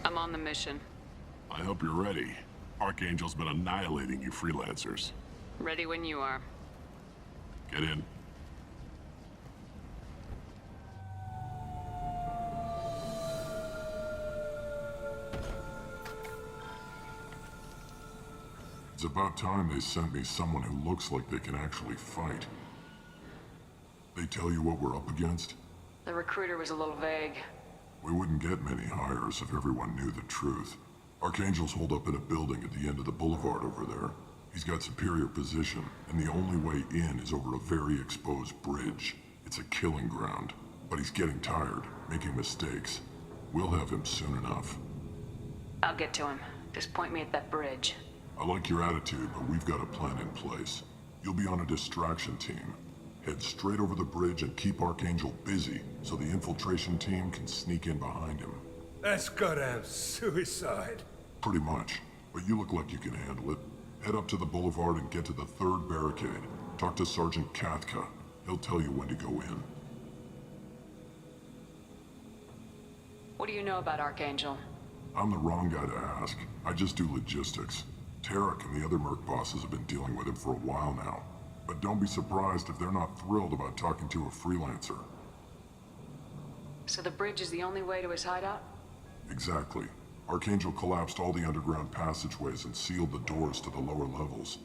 I'm on the mission. I hope you're ready. Archangel's been annihilating you freelancers. Ready when you are. Get in. It's about time they sent me someone who looks like they can actually fight. They tell you what we're up against? The recruiter was a little vague. We wouldn't get many hires if everyone knew the truth. Archangel's holed up in a building at the end of the boulevard over there. He's got superior position, and the only way in is over a very exposed bridge. It's a killing ground, but he's getting tired, making mistakes. We'll have him soon enough. I'll get to him. Just point me at that bridge. I like your attitude, but we've got a plan in place. You'll be on a distraction team. Head straight over the bridge and keep Archangel busy, so the infiltration team can sneak in behind him. That's goddamn suicide. Pretty much, but you look like you can handle it. Head up to the boulevard and get to the third barricade. Talk to Sergeant Kathka. He'll tell you when to go in. What do you know about Archangel? I'm the wrong guy to ask. I just do logistics. Tarek and the other merc bosses have been dealing with him for a while now. But don't be surprised if they're not thrilled about talking to a freelancer. So the bridge is the only way to his hideout? Exactly. Archangel collapsed all the underground passageways and sealed the doors to the lower levels.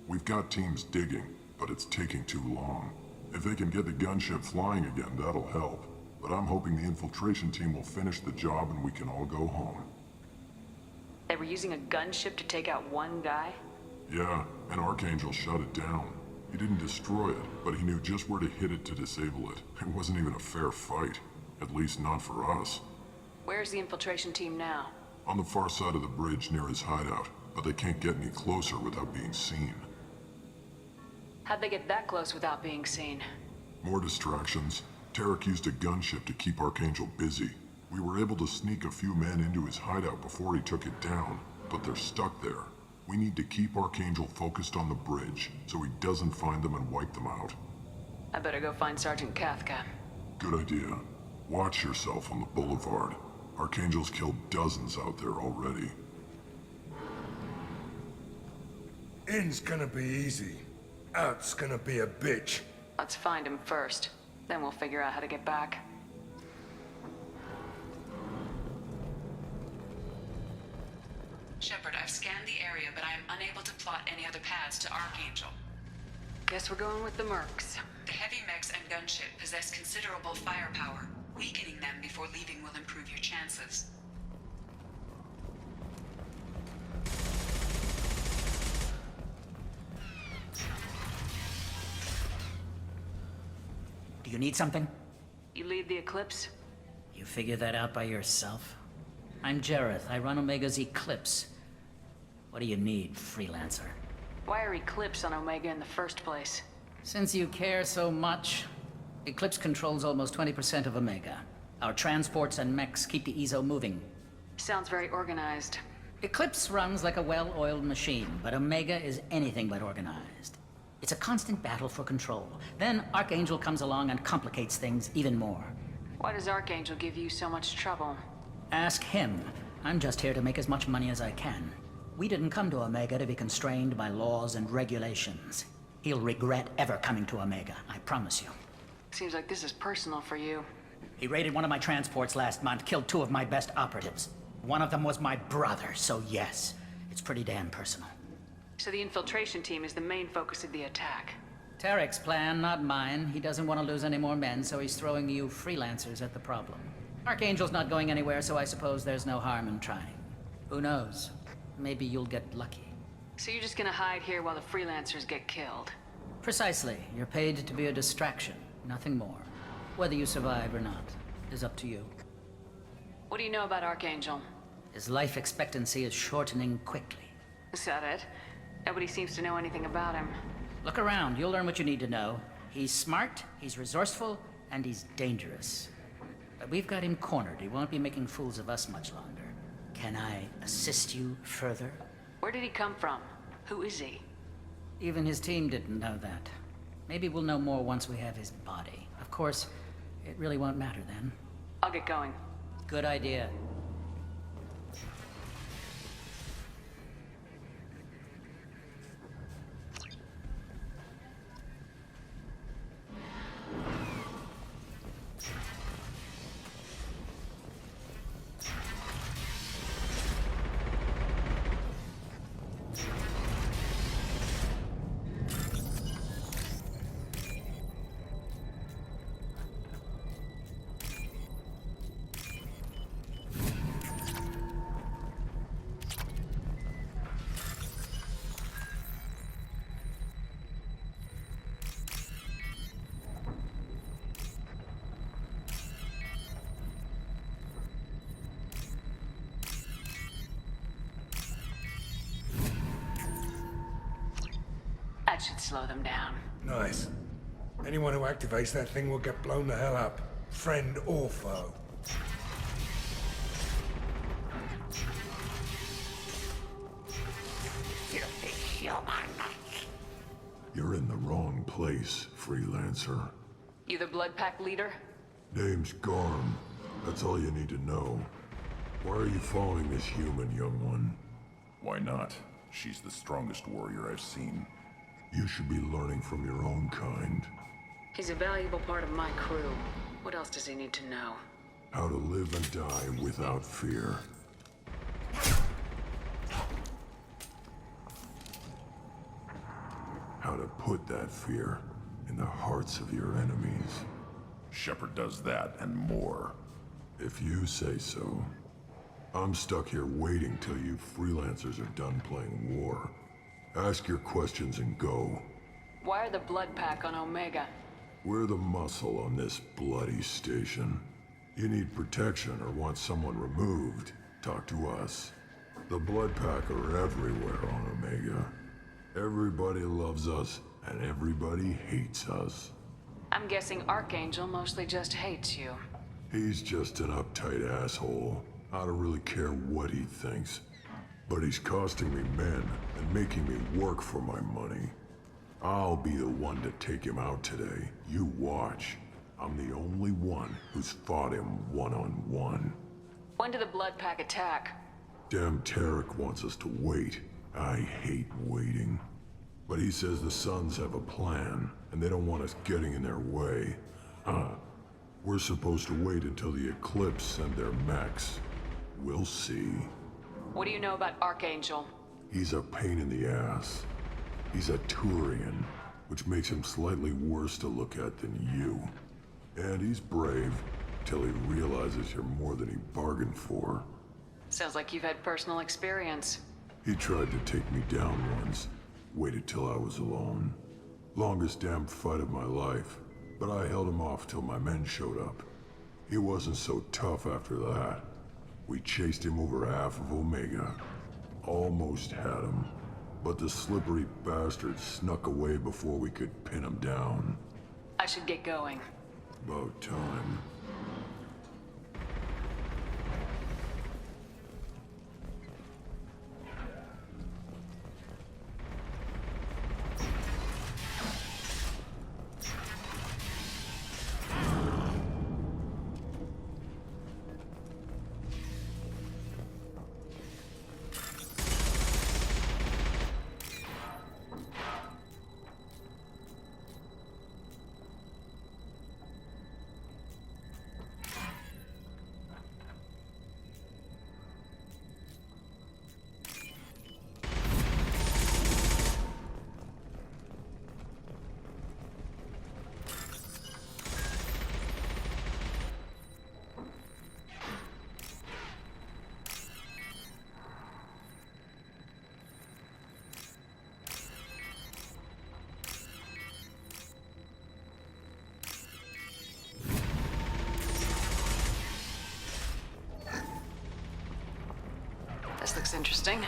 We've got teams digging, but it's taking too long. If they can get the gunship flying again, that'll help. But I'm hoping the infiltration team will finish the job and we can all go home. They were using a gunship to take out one guy? Yeah, and Archangel shut it down. He didn't destroy it, but he knew just where to hit it to disable it. It wasn't even a fair fight. At least not for us. Where's the infiltration team now? On the far side of the bridge near his hideout, but they can't get any closer without being seen. How'd they get that close without being seen? More distractions. Tarek used a gunship to keep Archangel busy. We were able to sneak a few men into his hideout before he took it down, but they're stuck there. We need to keep Archangel focused on the bridge, so he doesn't find them and wipe them out. I better go find Sergeant Kathka. Good idea. Watch yourself on the boulevard. Archangel's killed dozens out there already. In's gonna be easy. Out's gonna be a bitch. Let's find him first. Then we'll figure out how to get back. Shepard, I've scanned the area, but I am unable to plot any other paths to Archangel. Guess we're going with the mercs. The heavy mechs and gunship possess considerable firepower. Weakening them before leaving will improve your chances. Do you need something? You lead the Eclipse? You figure that out by yourself? I'm Jareth. I run Omega's Eclipse. What do you need, freelancer? Why are Eclipse on Omega in the first place? Since you care so much, Eclipse controls almost 20% of Omega. Our transports and mechs keep the EZO moving. Sounds very organized. Eclipse runs like a well-oiled machine, but Omega is anything but organized. It's a constant battle for control. Then Archangel comes along and complicates things even more. Why does Archangel give you so much trouble? Ask him. I'm just here to make as much money as I can. We didn't come to Omega to be constrained by laws and regulations. He'll regret ever coming to Omega, I promise you. Seems like this is personal for you. He raided one of my transports last month, killed 2 of my best operatives. One of them was my brother, so yes, it's pretty damn personal. So the infiltration team is the main focus of the attack. Tarek's plan, not mine. He doesn't want to lose any more men, so he's throwing you freelancers at the problem. Archangel's not going anywhere, so I suppose there's no harm in trying. Who knows? Maybe you'll get lucky. So you're just gonna hide here while the freelancers get killed? Precisely. You're paid to be a distraction, nothing more. Whether you survive or not is up to you. What do you know about Archangel? His life expectancy is shortening quickly. Is that it? Nobody seems to know anything about him. Look around, you'll learn what you need to know. He's smart, he's resourceful, and he's dangerous. But we've got him cornered. He won't be making fools of us much longer. Can I assist you further? Where did he come from? Who is he? Even his team didn't know that. Maybe we'll know more once we have his body. Of course, it really won't matter then. I'll get going. Good idea. slow them down. Nice. Anyone who activates that thing will get blown the hell up. Friend or foe. You're in the wrong place, freelancer. You the Blood Pack leader? Name's Garm. That's all you need to know. Why are you following this human, young one? Why not? She's the strongest warrior I've seen. You should be learning from your own kind. He's a valuable part of my crew. What else does he need to know? How to live and die without fear. How to put that fear in the hearts of your enemies. Shepard does that and more. If you say so. I'm stuck here waiting till you freelancers are done playing war. Ask your questions and go. Why are the Blood Pack on Omega? We're the muscle on this bloody station. You need protection or want someone removed, talk to us. The Blood Pack are everywhere on Omega. Everybody loves us, and everybody hates us. I'm guessing Archangel mostly just hates you. He's just an uptight asshole. I don't really care what he thinks. But he's costing me men and making me work for my money. I'll be the one to take him out today. You watch. I'm the only one who's fought him one-on-one. When do the Blood Pack attack? Damn Tarek wants us to wait. I hate waiting. But he says the Suns have a plan, and they don't want us getting in their way. We're supposed to wait until the Eclipse send their mechs. We'll see. What do you know about Archangel? He's a pain in the ass. He's a Turian, which makes him slightly worse to look at than you. And he's brave, till he realizes you're more than he bargained for. Sounds like you've had personal experience. He tried to take me down once, waited till I was alone. Longest damn fight of my life, but I held him off till my men showed up. He wasn't so tough after that. We chased him over half of Omega. Almost had him, but the slippery bastard snuck away before we could pin him down. I should get going. About time. This looks interesting.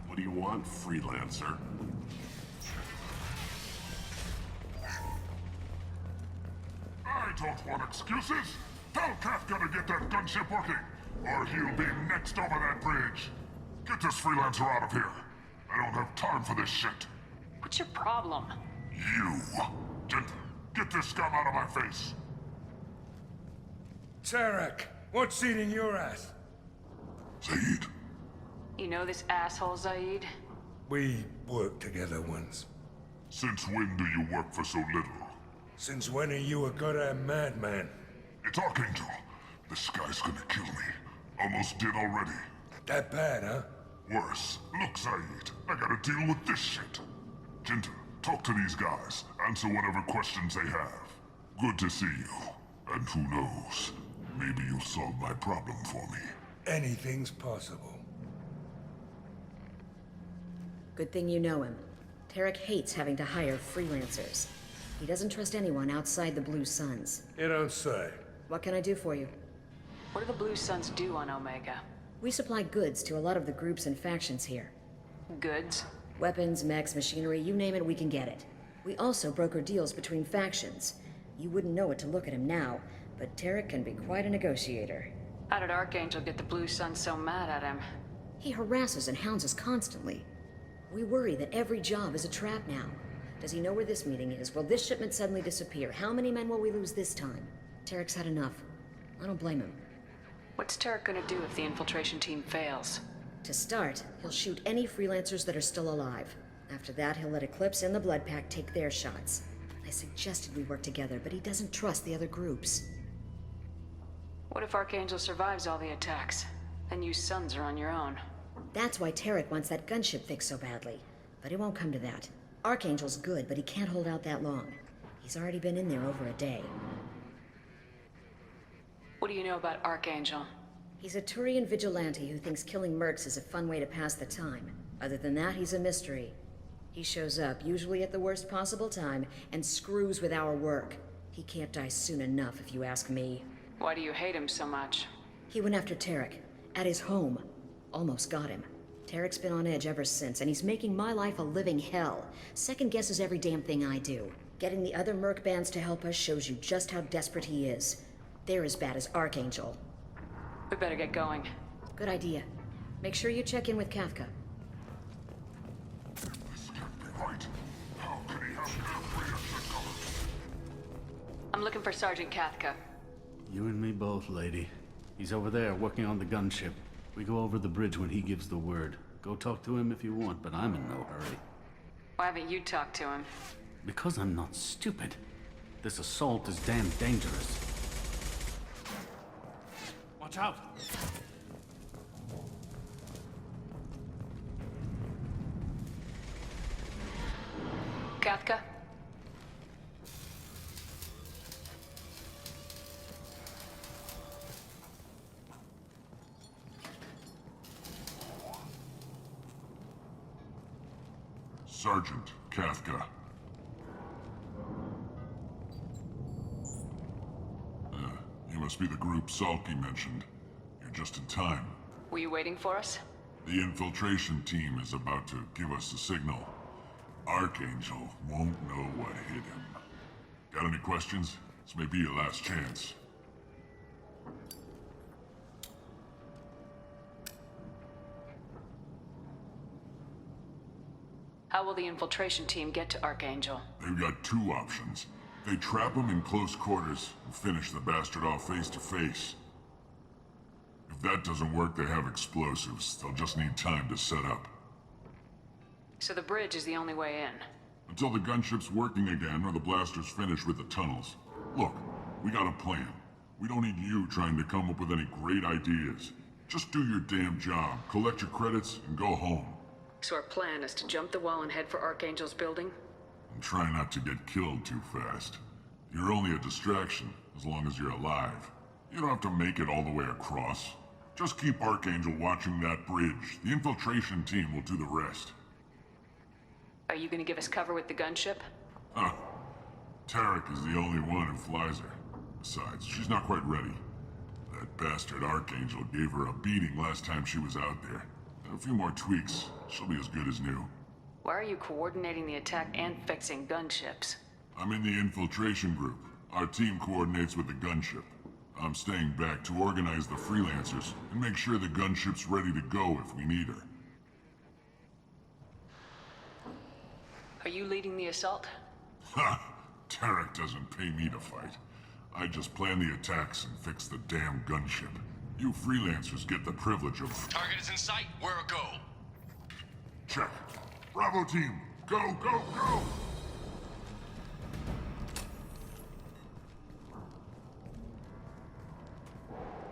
What do you want, freelancer? I don't want excuses. Tell Kafka to get that gunship working, or he'll be next over that bridge. Get this freelancer out of here. I don't have time for this shit. What's your problem? You. Get this scum out of my face. Tarek, what's eating your ass? Zaid. You know this asshole, Zaid? We worked together once. Since when do you work for so little? Since when are you a goddamn madman? It's Archangel. This guy's gonna kill me. Almost did already. That bad, huh? Worse. Look, Zaid, I gotta deal with this shit. Jinta, talk to these guys. Answer whatever questions they have. Good to see you. And who knows, maybe you'll solve my problem for me. Anything's possible. Good thing you know him. Tarek hates having to hire freelancers. He doesn't trust anyone outside the Blue Suns. You don't say. What can I do for you? What do the Blue Suns do on Omega? We supply goods to a lot of the groups and factions here. Goods? Weapons, mechs, machinery, you name it, we can get it. We also broker deals between factions. You wouldn't know it to look at him now, but Tarek can be quite a negotiator. How did Archangel get the Blue Suns so mad at him? He harasses and hounds us constantly. We worry that every job is a trap now. Does he know where this meeting is? Will this shipment suddenly disappear? How many men will we lose this time? Tarek's had enough. I don't blame him. What's Tarek gonna do if the infiltration team fails? To start, he'll shoot any freelancers that are still alive. After that, he'll let Eclipse and the Blood Pack take their shots. I suggested we work together, but he doesn't trust the other groups. What if Archangel survives all the attacks? Then you Suns are on your own. That's why Tarek wants that gunship fixed so badly. But it won't come to that. Archangel's good, but he can't hold out that long. He's already been in there over a day. What do you know about Archangel? He's a Turian vigilante who thinks killing mercs is a fun way to pass the time. Other than that, he's a mystery. He shows up, usually at the worst possible time, and screws with our work. He can't die soon enough, if you ask me. Why do you hate him so much? He went after Tarek, at his home. Almost got him. Tarek's been on edge ever since, and he's making my life a living hell. Second guesses every damn thing I do. Getting the other merc bands to help us shows you just how desperate he is. They're as bad as Archangel. We better get going. Good idea. Make sure you check in with Kafka. This can't be right. How can he have airplane at the college? I'm looking for Sergeant Kathka. You and me both, lady. He's over there working on the gunship. We go over the bridge when he gives the word. Go talk to him if you want, but I'm in no hurry. Why haven't you talked to him? Because I'm not stupid. This assault is damn dangerous. Watch out! Kathka? Sergeant Kafka. You must be the group Salky mentioned. You're just in time. Were you waiting for us? The infiltration team is about to give us a signal. Archangel won't know what hit him. Got any questions? This may be your last chance. How will the infiltration team get to Archangel? They've got two options. They trap him in close quarters and finish the bastard off face to face. If that doesn't work, they have explosives. They'll just need time to set up. So the bridge is the only way in. Until the gunship's working again or the blasters finish with the tunnels. Look, we got a plan. We don't need you trying to come up with any great ideas. Just do your damn job, collect your credits, and go home. So our plan is to jump the wall and head for Archangel's building? And try not to get killed too fast. You're only a distraction, as long as you're alive. You don't have to make it all the way across. Just keep Archangel watching that bridge. The infiltration team will do the rest. Are you gonna give us cover with the gunship? Huh. Tarek is the only one who flies her. Besides, she's not quite ready. That bastard Archangel gave her a beating last time she was out there. A few more tweaks, she'll be as good as new. Why are you coordinating the attack and fixing gunships? I'm in the infiltration group. Our team coordinates with the gunship. I'm staying back to organize the freelancers and make sure the gunship's ready to go if we need her. Are you leading the assault? Ha! Tarek doesn't pay me to fight. I just plan the attacks and fix the damn gunship. You freelancers get the privilege of... Target is in sight. Where a go? Check. Bravo team! Go, go, go!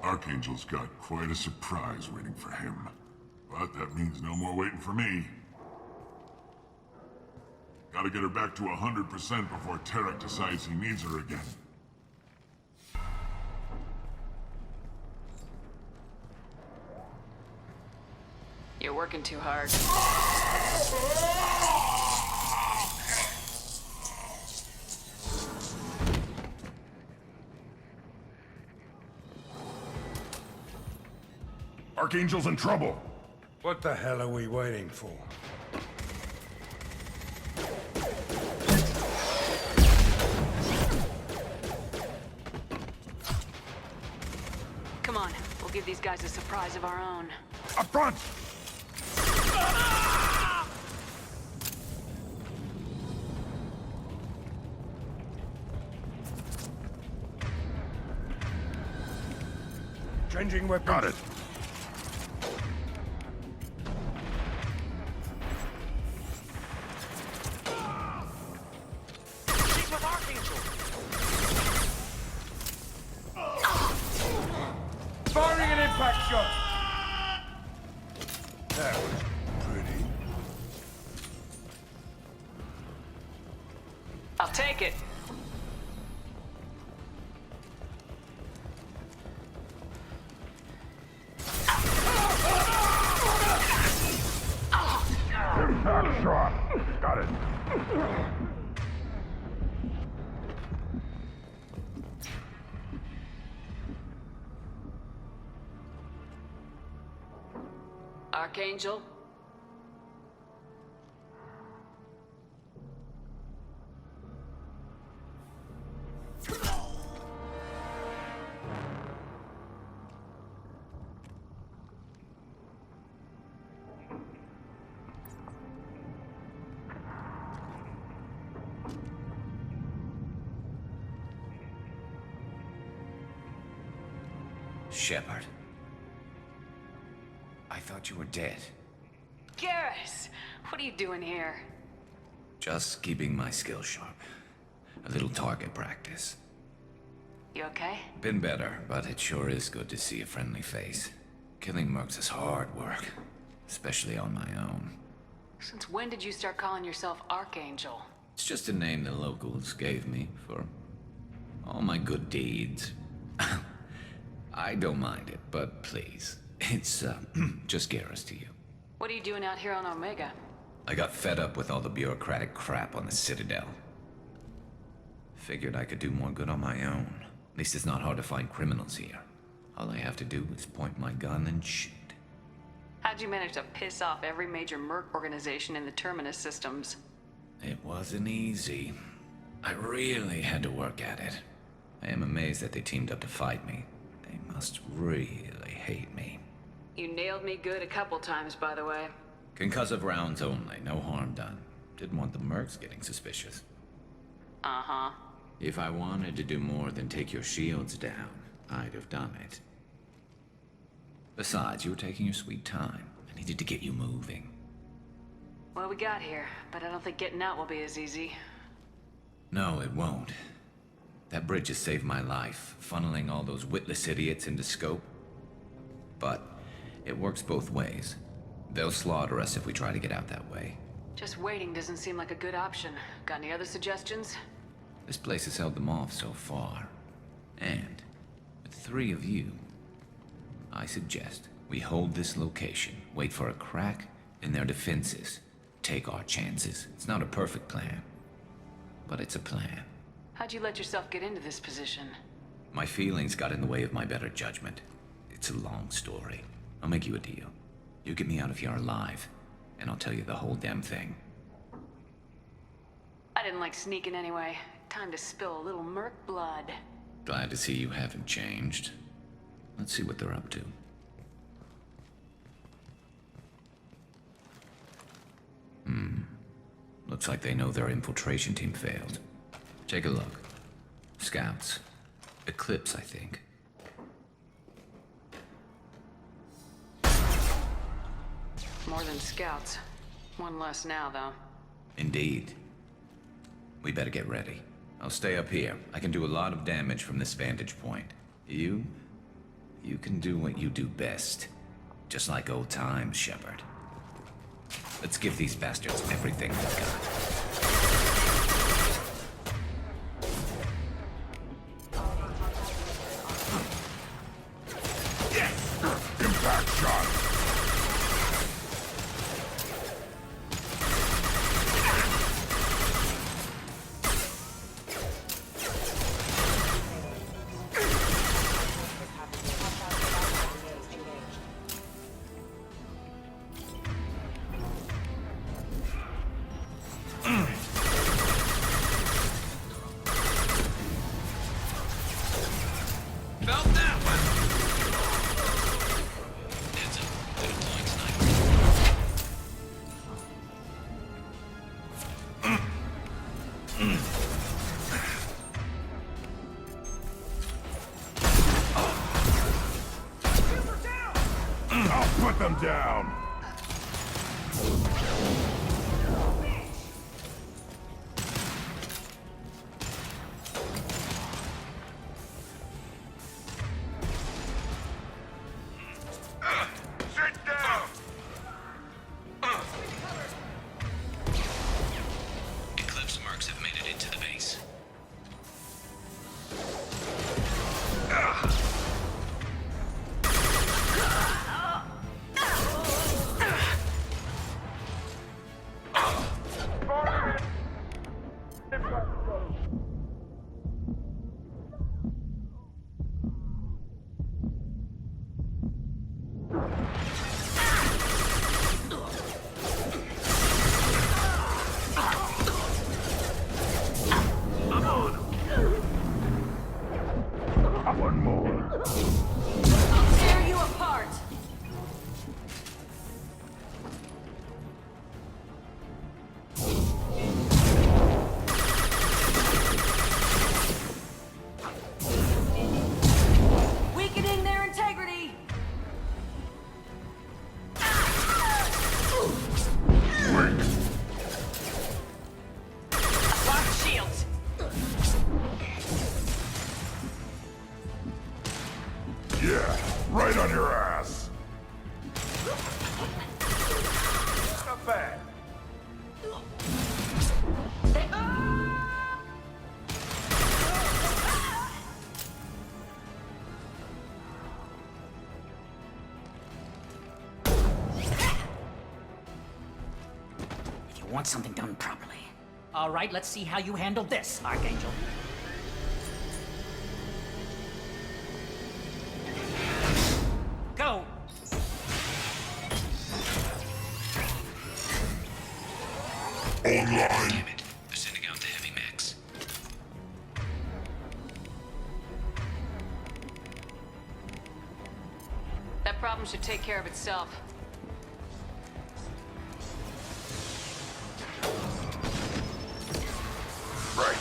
Archangel's got quite a surprise waiting for him. But that means no more waiting for me. Gotta get her back to 100% before Tarek decides he needs her again. You're working too hard. Archangel's in trouble. What the hell are we waiting for? Come on, we'll give these guys a surprise of our own. Up front! Changing weapons. Got it. She's with Archangel. Firing an impact shot! That was pretty. I'll take it. Impact shot. Got it. Archangel? Shepard. I thought you were dead. Garrus! What are you doing here? Just keeping my skills sharp. A little target practice. You okay? Been better, but it sure is good to see a friendly face. Killing mercs is hard work, especially on my own. Since when did you start calling yourself Archangel? It's just a name the locals gave me for all my good deeds. I don't mind it, but please, it's just Garrus to you. What are you doing out here on Omega? I got fed up with all the bureaucratic crap on the Citadel. Figured I could do more good on my own. At least it's not hard to find criminals here. All I have to do is point my gun and shoot. How'd you manage to piss off every major merc organization in the Terminus systems? It wasn't easy. I really had to work at it. I am amazed that they teamed up to fight me. They must really hate me. You nailed me good a couple times, by the way. Concussive rounds only, no harm done. Didn't want the mercs getting suspicious. Uh-huh. If I wanted to do more than take your shields down, I'd have done it. Besides, you were taking your sweet time. I needed to get you moving. Well, we got here, but I don't think getting out will be as easy. No, it won't. That bridge has saved my life, funneling all those witless idiots into scope. But it works both ways. They'll slaughter us if we try to get out that way. Just waiting doesn't seem like a good option. Got any other suggestions? This place has held them off so far. And with 3 of you, I suggest we hold this location, wait for a crack in their defenses, take our chances. It's not a perfect plan, but it's a plan. How'd you let yourself get into this position? My feelings got in the way of my better judgment. It's a long story. I'll make you a deal. You get me out of here alive, and I'll tell you the whole damn thing. I didn't like sneaking anyway. Time to spill a little merc blood. Glad to see you haven't changed. Let's see what they're up to. Looks like they know their infiltration team failed. Take a look. Scouts. Eclipse, I think. More than scouts. One less now, though. Indeed. We better get ready. I'll stay up here. I can do a lot of damage from this vantage point. You can do what you do best. Just like old times, Shepard. Let's give these bastards everything we've got. Impact shot. I'll put them down! Sit down! Eclipse marks have made it into the base. One more. I'll tear you apart! Weakening their integrity! Lock shields! Yeah, right on your ass. Not bad. You want something done properly. All right, let's see how you handle this, Archangel. Go! Online. Damn it. They're sending out the heavy mechs. That problem should take care of itself. Right.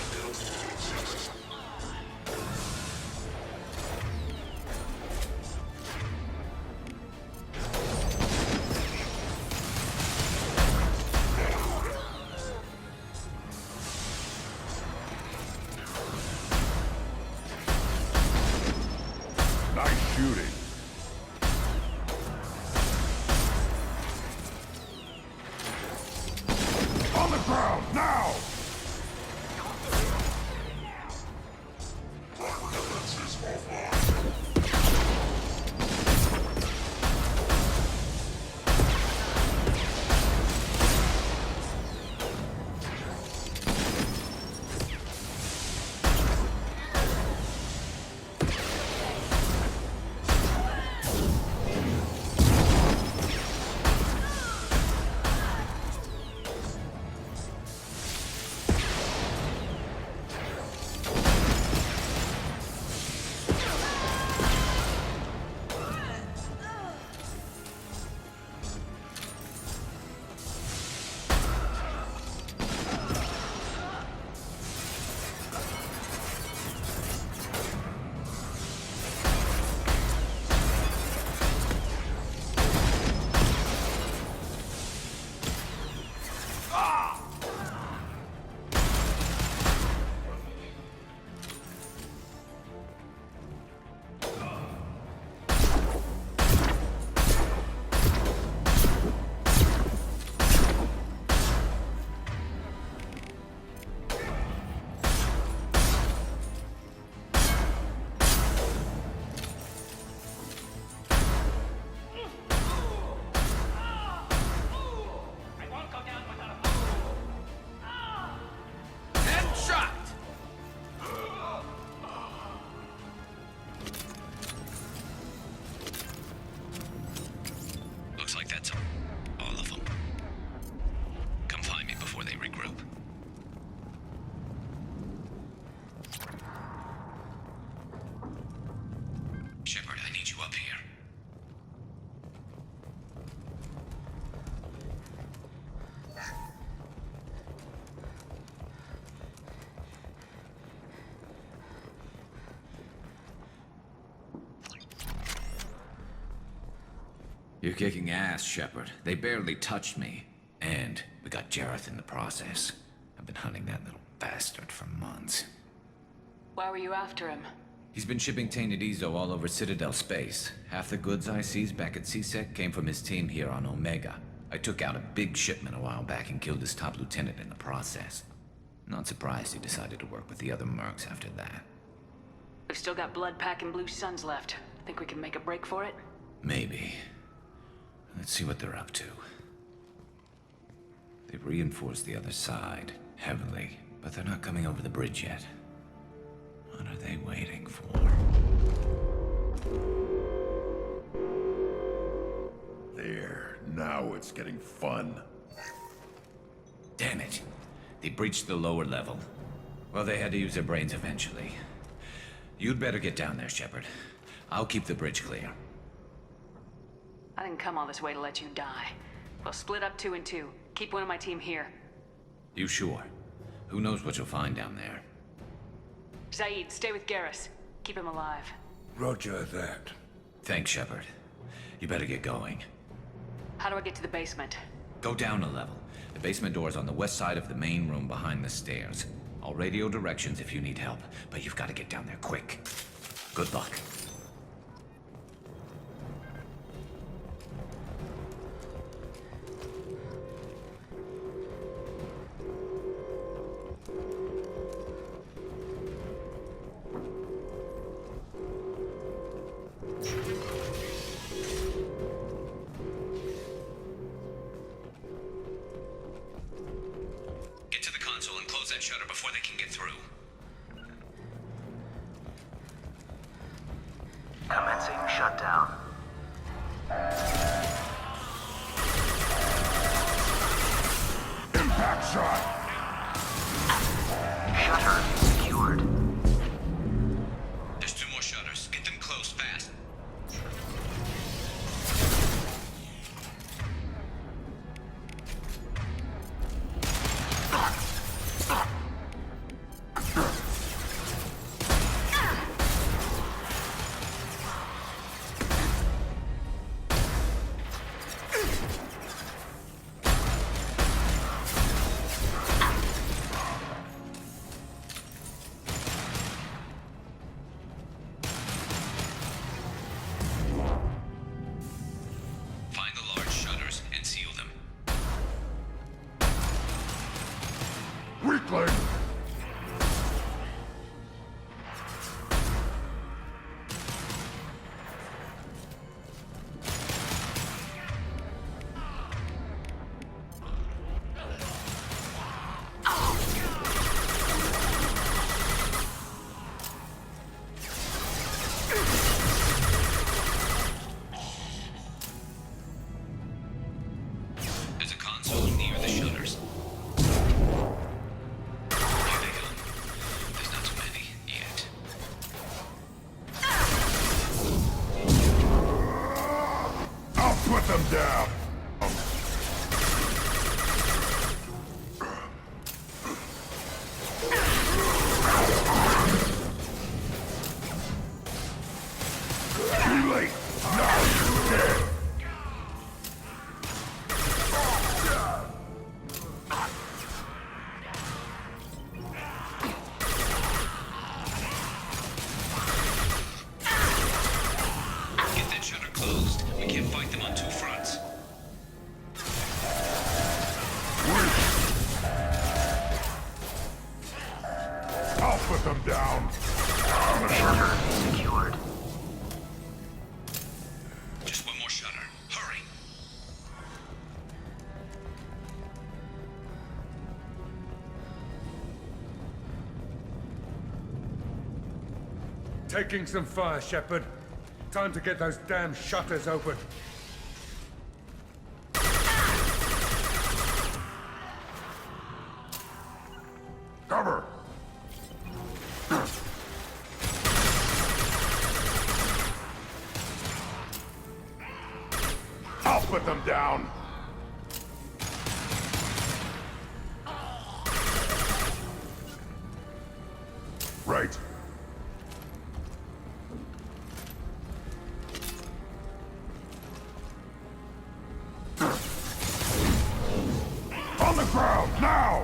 Nice shooting. On the ground, now! Defenses offline. You're kicking ass, Shepard. They barely touched me. And we got Jareth in the process. I've been hunting that little bastard for months. Why were you after him? He's been shipping tainted Ezo all over Citadel space. Half the goods I seized back at CSEC came from his team here on Omega. I took out a big shipment a while back and killed his top lieutenant in the process. Not surprised he decided to work with the other mercs after that. We've still got blood packing Blue Suns left. Think we can make a break for it? Maybe. Let's see what they're up to. They've reinforced the other side, heavily, but they're not coming over the bridge yet. What are they waiting for? There, now it's getting fun. Damn it. They breached the lower level. Well, they had to use their brains eventually. You'd better get down there, Shepard. I'll keep the bridge clear. I didn't come all this way to let you die. We'll split up 2 and 2. Keep one of my team here. You sure? Who knows what you'll find down there? Zaid, stay with Garrus. Keep him alive. Roger that. Thanks, Shepard. You better get going. How do I get to the basement? Go down a level. The basement door's on the west side of the main room behind the stairs. I'll radio directions if you need help, but you've got to get down there quick. Good luck. Get to the console and close that shutter before they can get through. Commencing shutdown. Impact shot! Shutter secured. There's 2 more shutters. Get them closed fast. Find the large shutters and seal them. Weakling! There's a console near the shutters. Here they come. There's not too many yet. I'll put them down! Too late! Now you're dead! Get that shutter closed. We can't fight them on 2 fronts. I'll put them down! Shutter secured. Just 1 more shutter. Hurry. Taking some fire, Shepard. Time to get those damn shutters open. Cover! I'll put them down! Right. ground, now!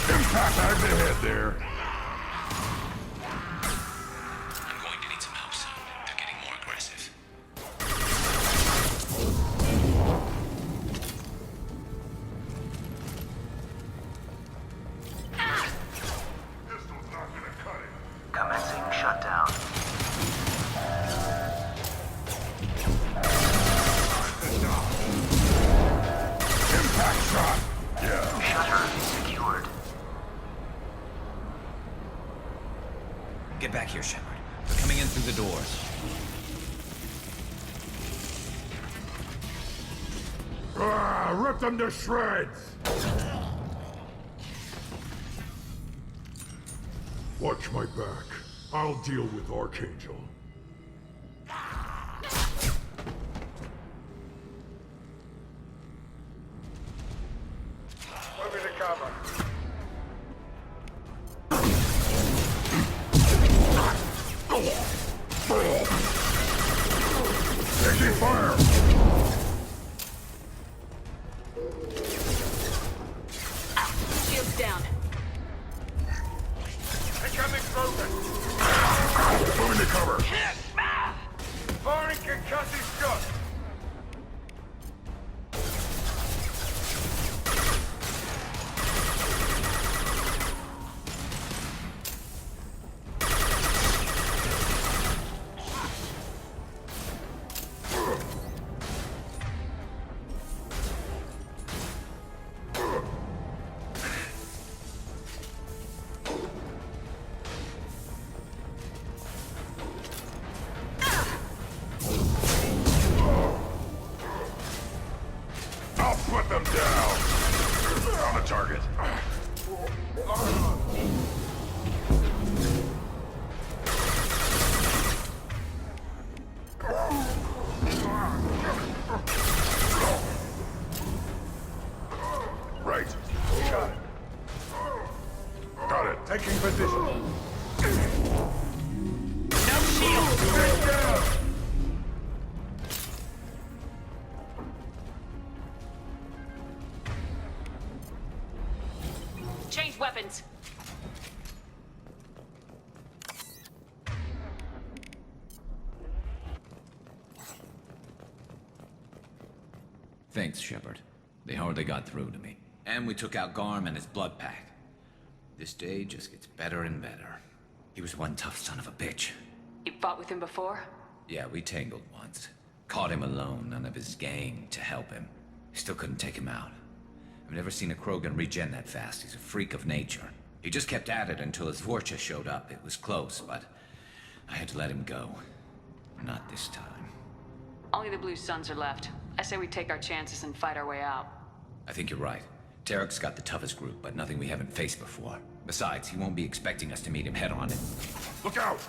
Impact out the head there. I'm going to need some help soon. They're getting more aggressive. Pistol's not gonna cut it. Commencing shutdown. Impact shot! Yeah. Shutter secured. Get back here, Shepard. They're coming in through the doors. Rip them to shreds! Watch my back. I'll deal with Archangel. Move into cover. Taking fire! Shields down. Incoming movement. Moving to cover. Firing concussive shot. I'll put them down! On the target. Right. Got it. Got it. Taking position. No shield! Get down! Change weapons. Thanks, Shepard. They hardly got through to me. And we took out Garm and his blood pack. This day just gets better and better. He was one tough son of a bitch. You fought with him before? Yeah, we tangled once. Caught him alone, none of his gang to help him. Still couldn't take him out. I've never seen a Krogan regen that fast. He's a freak of nature. He just kept at it until his Vorcha showed up. It was close, but I had to let him go. Not this time. Only the Blue Suns are left. I say we take our chances and fight our way out. I think you're right. Tarek's got the toughest group, but nothing we haven't faced before. Besides, he won't be expecting us to meet him head-on. Look out!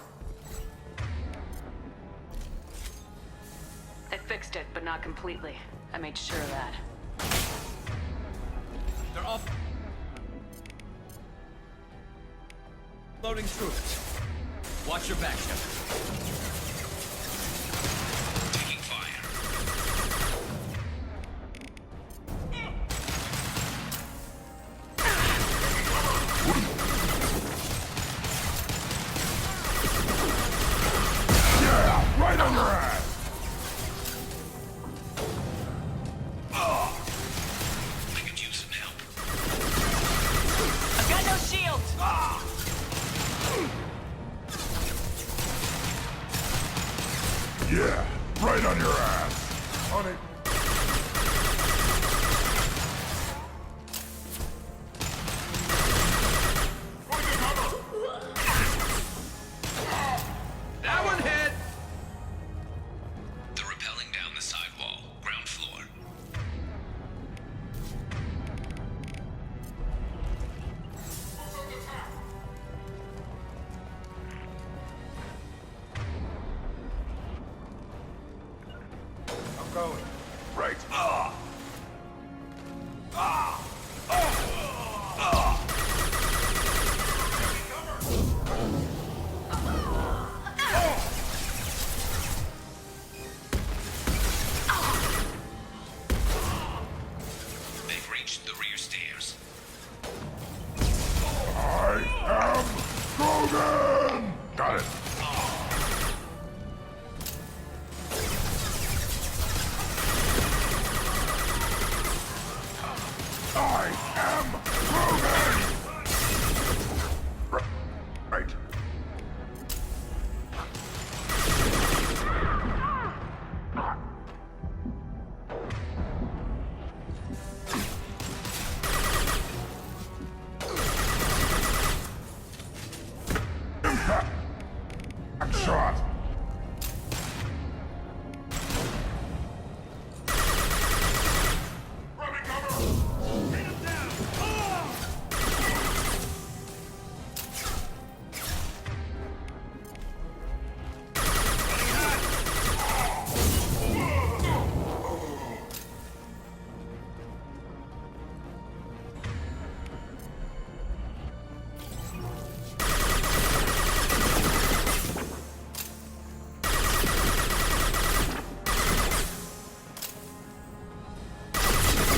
They fixed it, but not completely. I made sure of that. They're off. Loading through it. Watch your back, Shepard. Taking fire. Yeah! Right on your ass! I could use some help. I've got no shields! Yeah! Right on your ass! On it. That one hit! They're rappelling down the sidewall. Ground floor. going. Right. They've reached the rear stairs. I am Grogan! Got it. I am Grogan! Right. Impact! Shot! Running cover!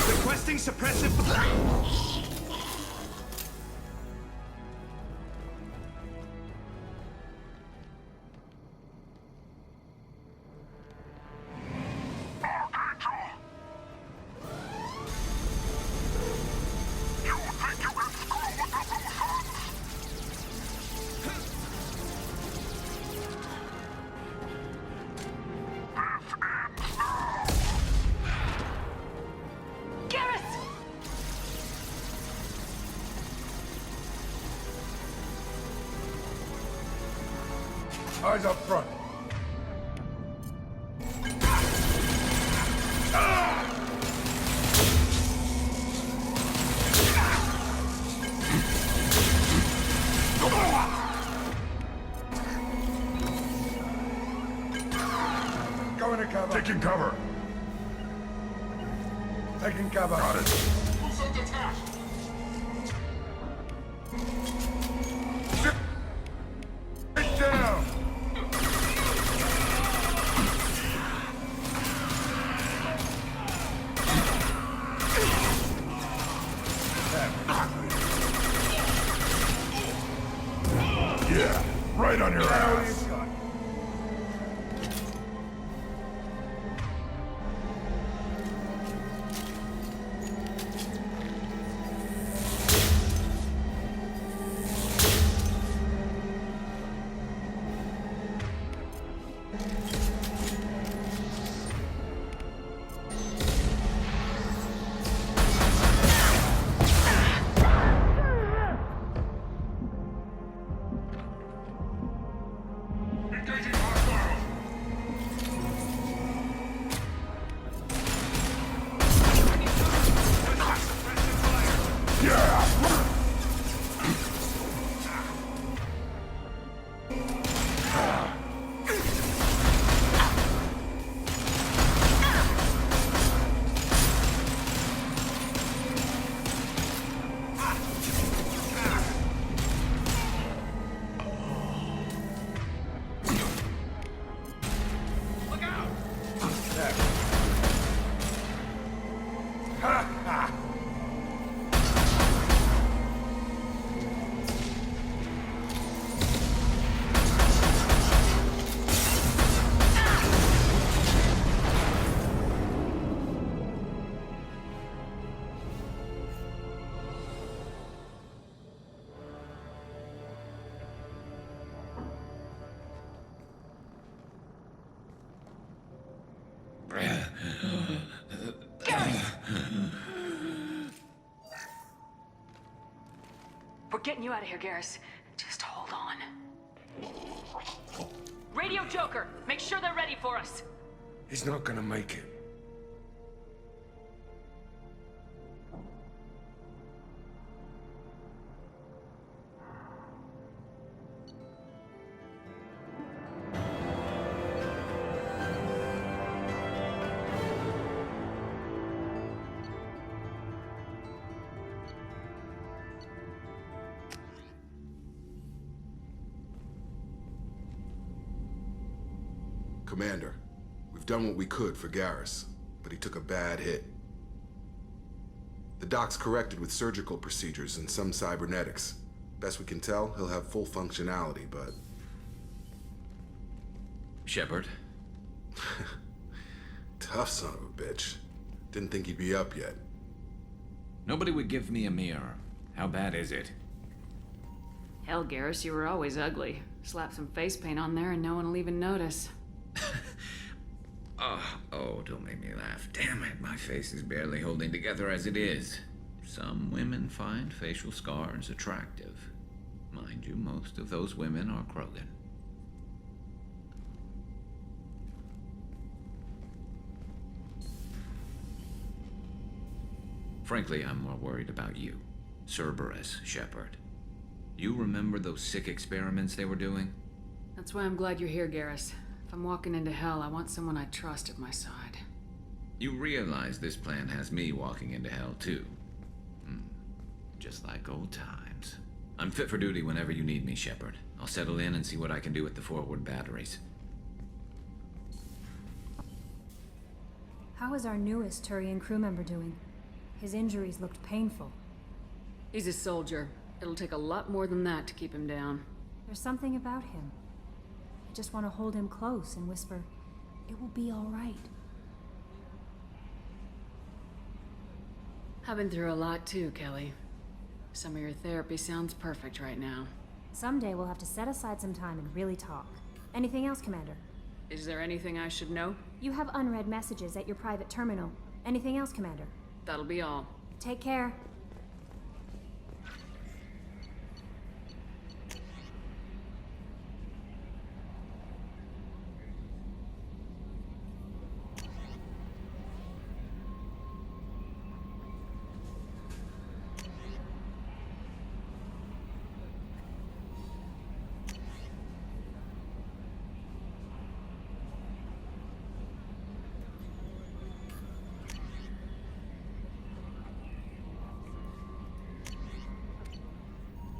Requesting suppressive... You think you can screw with the Russians? This ends now! Garrus! Eyes up front. Going to cover. Taking cover. Taking cover. Got it. Who's under attack? Sit down! Yeah, right on your ass. Engaging hostiles! Yeah! We're getting you out of here, Garrus. Just hold on. Radio Joker, make sure they're ready for us. He's not gonna make it. Commander, we've done what we could for Garrus, but he took a bad hit. The doc's corrected with surgical procedures and some cybernetics. Best we can tell, he'll have full functionality, but... Shepard? Tough son of a bitch. Didn't think he'd be up yet. Nobody would give me a mirror. How bad is it? Hell, Garrus, you were always ugly. Slap some face paint on there and no one will even notice. Oh, don't make me laugh. Damn it, my face is barely holding together as it is. Some women find facial scars attractive. Mind you, most of those women are Krogan. Frankly, I'm more worried about you. Cerberus, Shepard. You remember those sick experiments they were doing? That's why I'm glad you're here, Garrus. If I'm walking into hell, I want someone I trust at my side. You realize this plan has me walking into hell, too. Just like old times. I'm fit for duty whenever you need me, Shepard. I'll settle in and see what I can do with the forward batteries. How is our newest Turian crew member doing? His injuries looked painful. He's a soldier. It'll take a lot more than that to keep him down. There's something about him. I just want to hold him close and whisper, "It will be all right." I've been through a lot too, Kelly. Some of your therapy sounds perfect right now. Someday we'll have to set aside some time and really talk. Anything else, Commander? Is there anything I should know? You have unread messages at your private terminal. Anything else, Commander? That'll be all. Take care.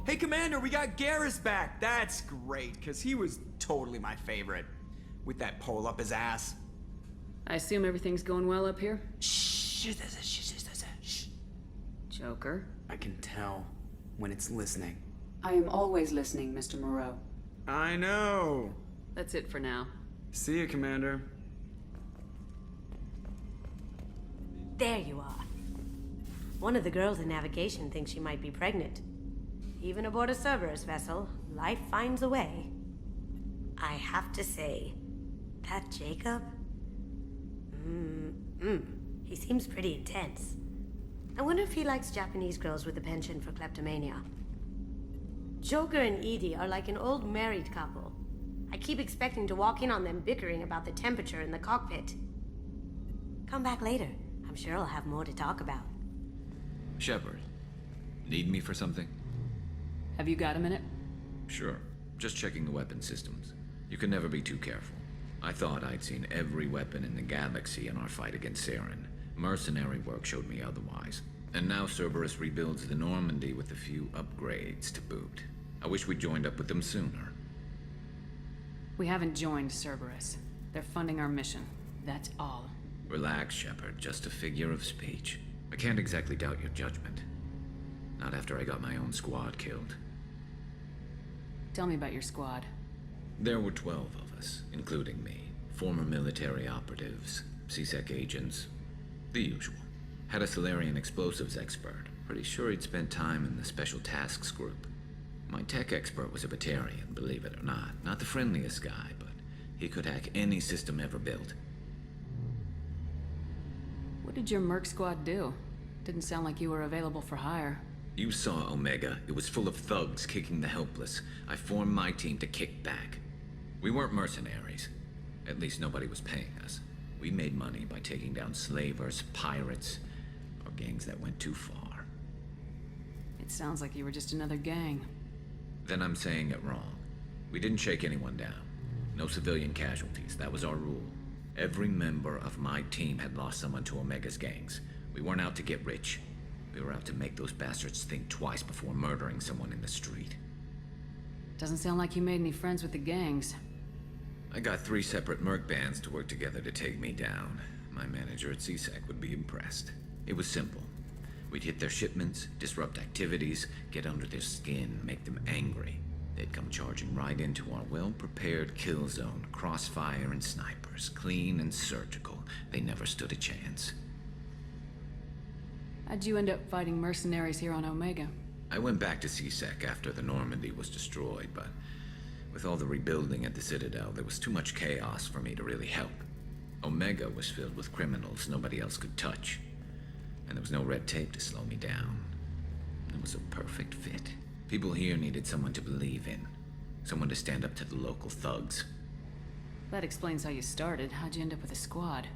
Hey, Commander, we got Garrus back. That's great, because he was totally my favorite. With that pole up his ass. I assume everything's going well up here? Shh. Joker? I can tell when it's listening. I am always listening, Mr. Moreau. I know. That's it for now. See you, Commander. There you are. One of the girls in navigation thinks she might be pregnant. Even aboard a Cerberus vessel, life finds a way. I have to say, that Jacob? He seems pretty intense. I wonder if he likes Japanese girls with a penchant for kleptomania. Joker and Edie are like an old married couple. I keep expecting to walk in on them bickering about the temperature in the cockpit. Come back later. I'm sure I'll have more to talk about. Shepard, need me for something? Have you got a minute? Sure. Just checking the weapon systems. You can never be too careful. I thought I'd seen every weapon in the galaxy in our fight against Saren. Mercenary work showed me otherwise. And now Cerberus rebuilds the Normandy with a few upgrades to boot. I wish we'd joined up with them sooner. We haven't joined Cerberus. They're funding our mission. That's all. Relax, Shepard. Just a figure of speech. I can't exactly doubt your judgment. Not after I got my own squad killed. Tell me about your squad. There were 12 of us, including me. Former military operatives, CSEC agents, the usual. Had a Solarian explosives expert. Pretty sure he'd spent time in the Special Tasks Group. My tech expert was a Batarian, believe it or not. Not the friendliest guy, but he could hack any system ever built. What did your merc squad do? Didn't sound like you were available for hire. You saw Omega. It was full of thugs kicking the helpless. I formed my team to kick back. We weren't mercenaries. At least nobody was paying us. We made money by taking down slavers, pirates, or gangs that went too far. It sounds like you were just another gang. Then I'm saying it wrong. We didn't shake anyone down. No civilian casualties. That was our rule. Every member of my team had lost someone to Omega's gangs. We weren't out to get rich. We were out to make those bastards think twice before murdering someone in the street. Doesn't sound like you made any friends with the gangs. I got 3 separate merc bands to work together to take me down. My manager at CSEC would be impressed. It was simple. We'd hit their shipments, disrupt activities, get under their skin, make them angry. They'd come charging right into our well-prepared kill zone, crossfire and snipers, clean and surgical. They never stood a chance. How'd you end up fighting mercenaries here on Omega? I went back to CSEC after the Normandy was destroyed, but with all the rebuilding at the Citadel, there was too much chaos for me to really help. Omega was filled with criminals nobody else could touch, and there was no red tape to slow me down. It was a perfect fit. People here needed someone to believe in, someone to stand up to the local thugs. That explains how you started. How'd you end up with a squad?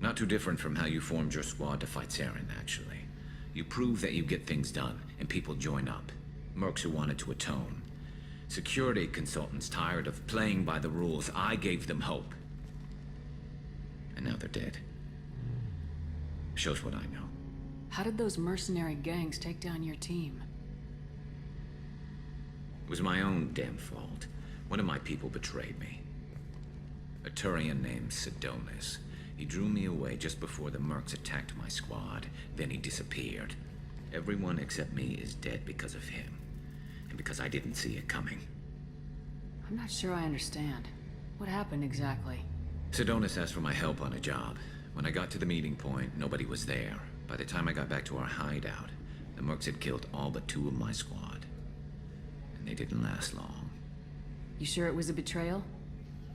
Not too different from how you formed your squad to fight Saren, actually. You prove that you get things done, and people join up. Mercs who wanted to atone. Security consultants tired of playing by the rules. I gave them hope. And now they're dead. Shows what I know. How did those mercenary gangs take down your team? It was my own damn fault. One of my people betrayed me. A Turian named Sidonis. He drew me away just before the mercs attacked my squad. Then he disappeared. Everyone except me is dead because of him. And because I didn't see it coming. I'm not sure I understand. What happened exactly? Sidonis asked for my help on a job. When I got to the meeting point, nobody was there. By the time I got back to our hideout, the mercs had killed all but 2 of my squad. And they didn't last long. You sure it was a betrayal?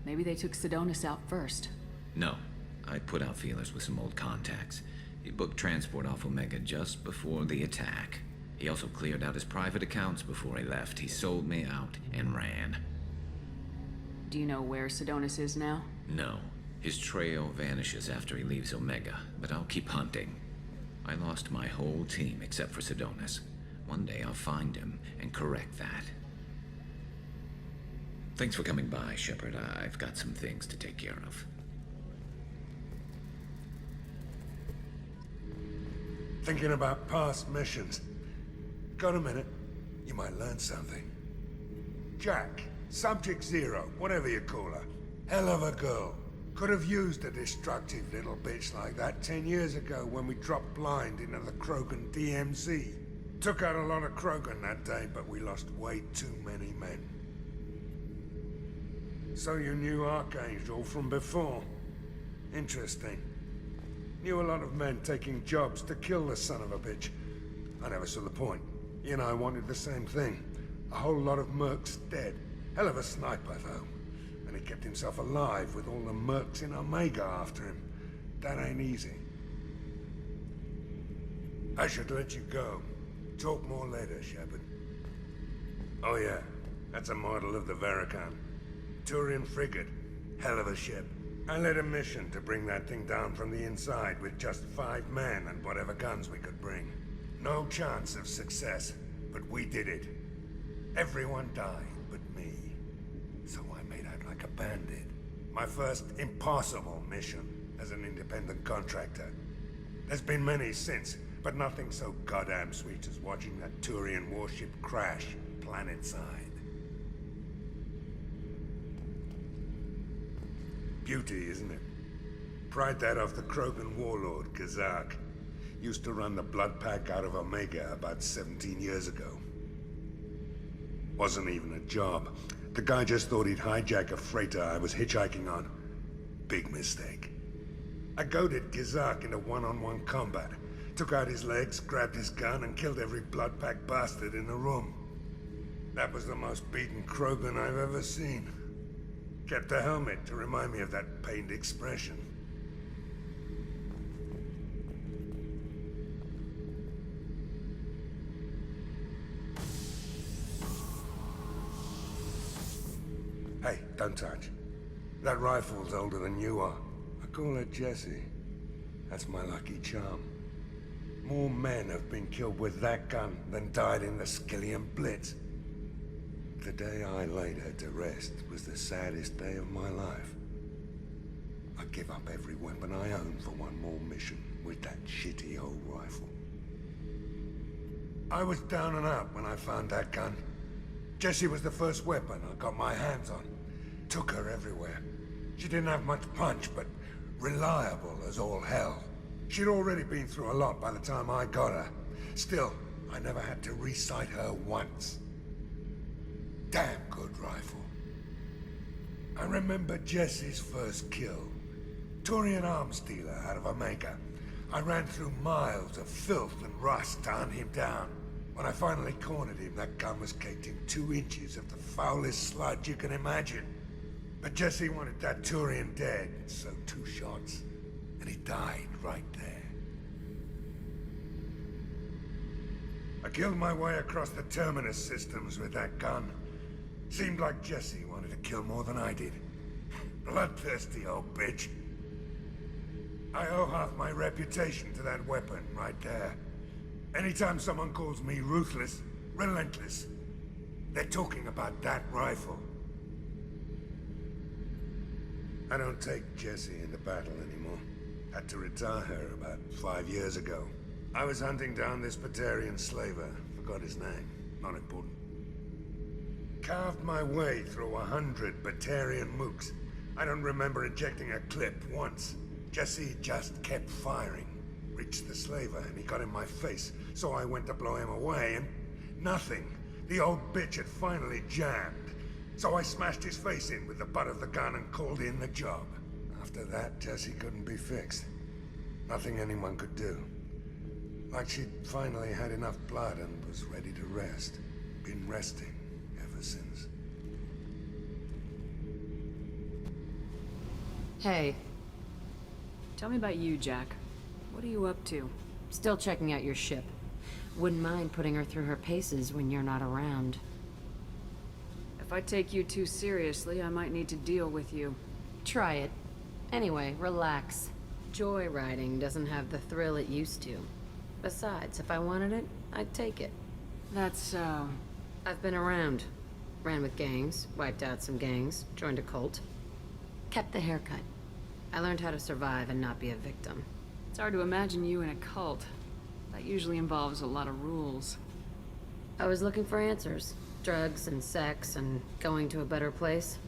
Maybe they took Sidonis out first. No. I put out feelers with some old contacts. He booked transport off Omega just before the attack. He also cleared out his private accounts before he left. He sold me out and ran. Do you know where Sidonis is now? No. His trail vanishes after he leaves Omega, but I'll keep hunting. I lost my whole team except for Sidonis. One day I'll find him and correct that. Thanks for coming by, Shepard. I've got some things to take care of. Thinking about past missions. Got a minute? You might learn something. Jack, Subject Zero, whatever you call her. Hell of a girl. Could have used a destructive little bitch like that 10 years ago when we dropped blind into the Krogan DMZ. Took out a lot of Krogan that day, but we lost way too many men. So you knew Archangel from before? Interesting. Knew a lot of men taking jobs to kill the son of a bitch. I never saw the point. He and I wanted the same thing. A whole lot of mercs dead. Hell of a sniper, though. And he kept himself alive with all the mercs in Omega after him. That ain't easy. I should let you go. Talk more later, Shepard. Oh yeah, that's a model of the Veracon. Turian frigate. Hell of a ship. I led a mission to bring that thing down from the inside with just 5 men and whatever guns we could bring. No chance of success, but we did it. Everyone died but me. So I made out like a bandit. My first impossible mission as an independent contractor. There's been many since, but nothing so goddamn sweet as watching that Turian warship crash planet-side. Beauty, isn't it? Pried that off the Krogan warlord, Kazak. Used to run the blood pack out of Omega about 17 years ago. Wasn't even a job. The guy just thought he'd hijack a freighter I was hitchhiking on. Big mistake. I goaded Kazak into one-on-one combat. Took out his legs, grabbed his gun, and killed every blood pack bastard in the room. That was the most beaten Krogan I've ever seen. Kept a helmet to remind me of that pained expression. Hey, don't touch. That rifle's older than you are. I call her Jessie. That's my lucky charm. More men have been killed with that gun than died in the Skillian Blitz. The day I laid her to rest was the saddest day of my life. I give up every weapon I own for one more mission with that shitty old rifle. I was down and out when I found that gun. Jessie was the first weapon I got my hands on. took her everywhere. She didn't have much punch, but reliable as all hell. She'd already been through a lot by the time I got her. Still, I never had to re-sight her once. Damn good rifle. I remember Jesse's first kill. Turian arms dealer out of Omega. I ran through miles of filth and rust to hunt him down. When I finally cornered him, that gun was caked in 2 inches of the foulest sludge you can imagine. But Jesse wanted that Turian dead, so 2 shots. And he died right there. I killed my way across the Terminus systems with that gun. Seemed like Jesse wanted to kill more than I did. Bloodthirsty old bitch. I owe half my reputation to that weapon right there. Anytime someone calls me ruthless, relentless, they're talking about that rifle. I don't take Jessie into battle anymore. Had to retire her about 5 years ago. I was hunting down this Batarian slaver. Forgot his name. Not important. Carved my way through 100 Batarian mooks. I don't remember ejecting a clip once. Jesse just kept firing. Reached the slaver and he got in my face, so I went to blow him away and nothing. The old bitch had finally jammed. So I smashed his face in with the butt of the gun and called in the job. After that, Jesse couldn't be fixed. Nothing anyone could do. Like she'd finally had enough blood and was ready to rest. Been resting ever since. Hey. Tell me about you, Jack. What are you up to? Still checking out your ship. Wouldn't mind putting her through her paces when you're not around. If I take you too seriously, I might need to deal with you. Try it. Anyway, relax. Joyriding doesn't have the thrill it used to. Besides, if I wanted it, I'd take it. That's so... I've been around. Ran with gangs, wiped out some gangs, joined a cult. Kept the haircut. I learned how to survive and not be a victim. It's hard to imagine you in a cult. That usually involves a lot of rules. I was looking for answers. Drugs and sex and going to a better place.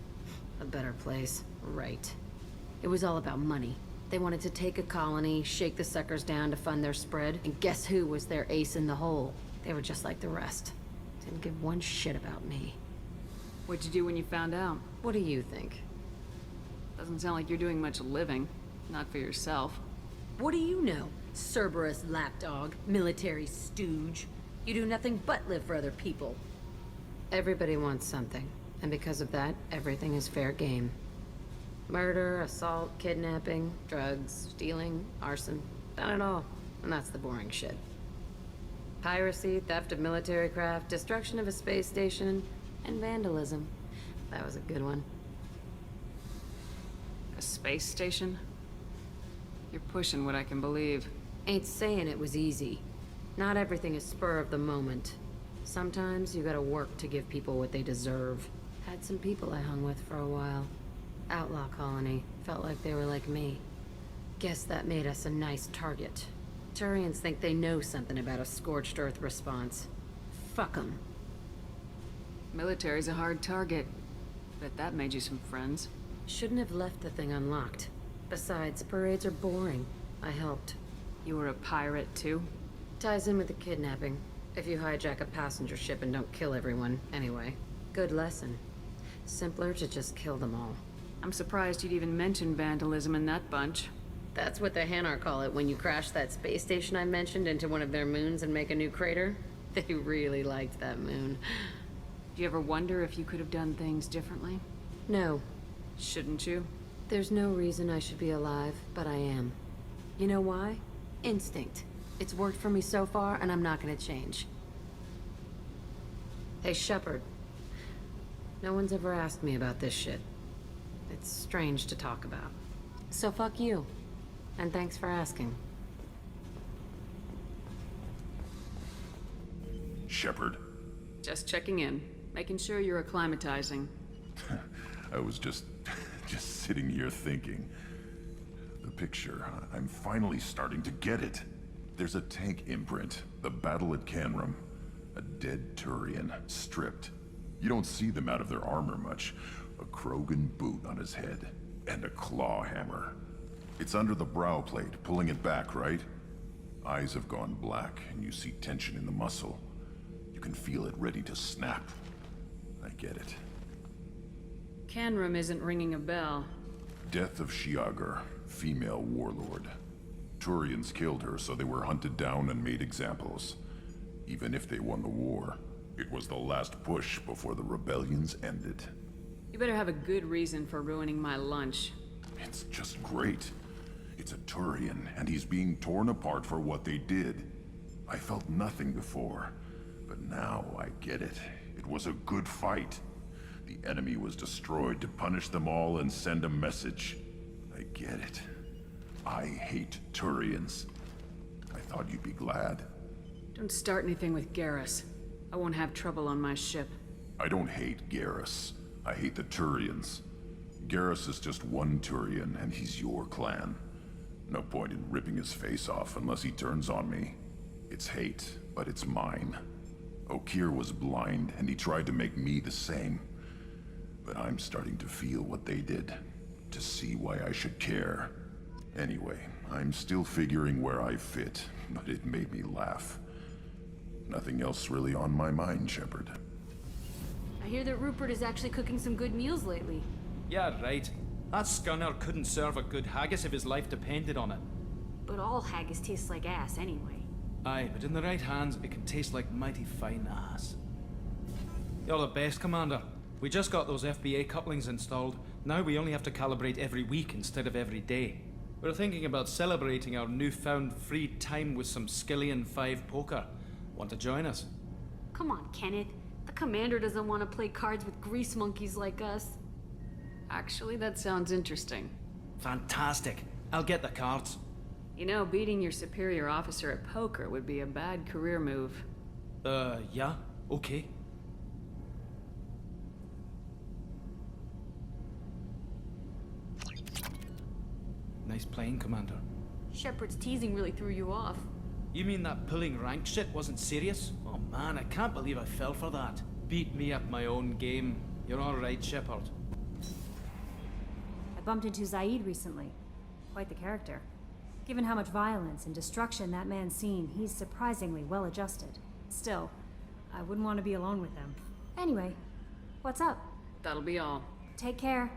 A better place, right. It was all about money. They wanted to take a colony, shake the suckers down to fund their spread, and guess who was their ace in the hole? They were just like the rest. Didn't give one shit about me. What'd you do when you found out? What do you think? Doesn't sound like you're doing much living. Not for yourself. What do you know? Cerberus lapdog, military stooge. You do nothing but live for other people. Everybody wants something, and because of that, everything is fair game. Murder, assault, kidnapping, drugs, stealing, arson, done it all. And that's the boring shit. Piracy, theft of military craft, destruction of a space station, and vandalism. That was a good one. A space station? You're pushing what I can believe. Ain't saying it was easy. Not everything is spur of the moment. Sometimes you gotta work to give people what they deserve. Had some people I hung with for a while. Outlaw colony. Felt like they were like me. Guess that made us a nice target. Turians think they know something about a scorched earth response. Fuck 'em. Military's a hard target. Bet that made you some friends. Shouldn't have left the thing unlocked. Besides, parades are boring. I helped. You were a pirate, too? Ties in with the kidnapping. If you hijack a passenger ship and don't kill everyone, anyway. Good lesson. Simpler to just kill them all. I'm surprised you'd even mention vandalism in that bunch. That's what the Hanar call it when you crash that space station I mentioned into one of their moons and make a new crater. They really liked that moon. Do you ever wonder if you could have done things differently? No. Shouldn't you? There's no reason I should be alive, but I am. You know why? Instinct. It's worked for me so far, and I'm not gonna change. Hey, Shepard. No one's ever asked me about this shit. It's strange to talk about. So fuck you. And thanks for asking. Shepard. Just checking in. Making sure you're acclimatizing. I was just sitting here thinking. The picture, I'm finally starting to get it. There's a tank imprint, the battle at Canrum. A dead Turian, stripped. You don't see them out of their armor much, A Krogan boot on his head, and a claw hammer. It's under the brow plate, pulling it back, right? Eyes have gone black, and you see tension in the muscle. You can feel it ready to snap. I get it. Canrum isn't ringing a bell. Death of Shiagar, female warlord. Turians killed her, so they were hunted down and made examples. Even if they won the war, it was the last push before the rebellions ended. You better have a good reason for ruining my lunch. It's just great. It's a Turian, and he's being torn apart for what they did. I felt nothing before, but now I get it. It was a good fight. The enemy was destroyed to punish them all and send a message. I get it. I hate Turians. I thought you'd be glad. Don't start anything with Garrus. I won't have trouble on my ship. I don't hate Garrus. I hate the Turians. Garrus is just one Turian, and he's your clan. No point in ripping his face off unless he turns on me. It's hate, but it's mine. Okeer was blind, and he tried to make me the same. But I'm starting to feel what they did, to see why I should care. Anyway, I'm still figuring where I fit, but it made me laugh. Nothing else really on my mind, Shepard. I hear that Rupert is actually cooking some good meals lately. Yeah, right. That scunner couldn't serve a good haggis if his life depended on it. But all haggis tastes like ass anyway. Aye, but in the right hands, it can taste like mighty fine ass. You're the best, Commander. We just got those FBA couplings installed. Now we only have to calibrate every week instead of every day. We're thinking about celebrating our newfound free time with some Skillian 5 poker. Want to join us? Come on, Kenneth. The commander doesn't want to play cards with grease monkeys like us. Actually, that sounds interesting. Fantastic. I'll get the cards. You know, beating your superior officer at poker would be a bad career move. Yeah? Okay. Nice playing, Commander. Shepard's teasing really threw you off. You mean that pulling rank shit wasn't serious? Oh man, I can't believe I fell for that. Beat me at my own game. You're alright, Shepard. I bumped into Zaid recently. Quite the character. Given how much violence and destruction that man's seen, he's surprisingly well adjusted. Still, I wouldn't want to be alone with him. Anyway, what's up? That'll be all. Take care.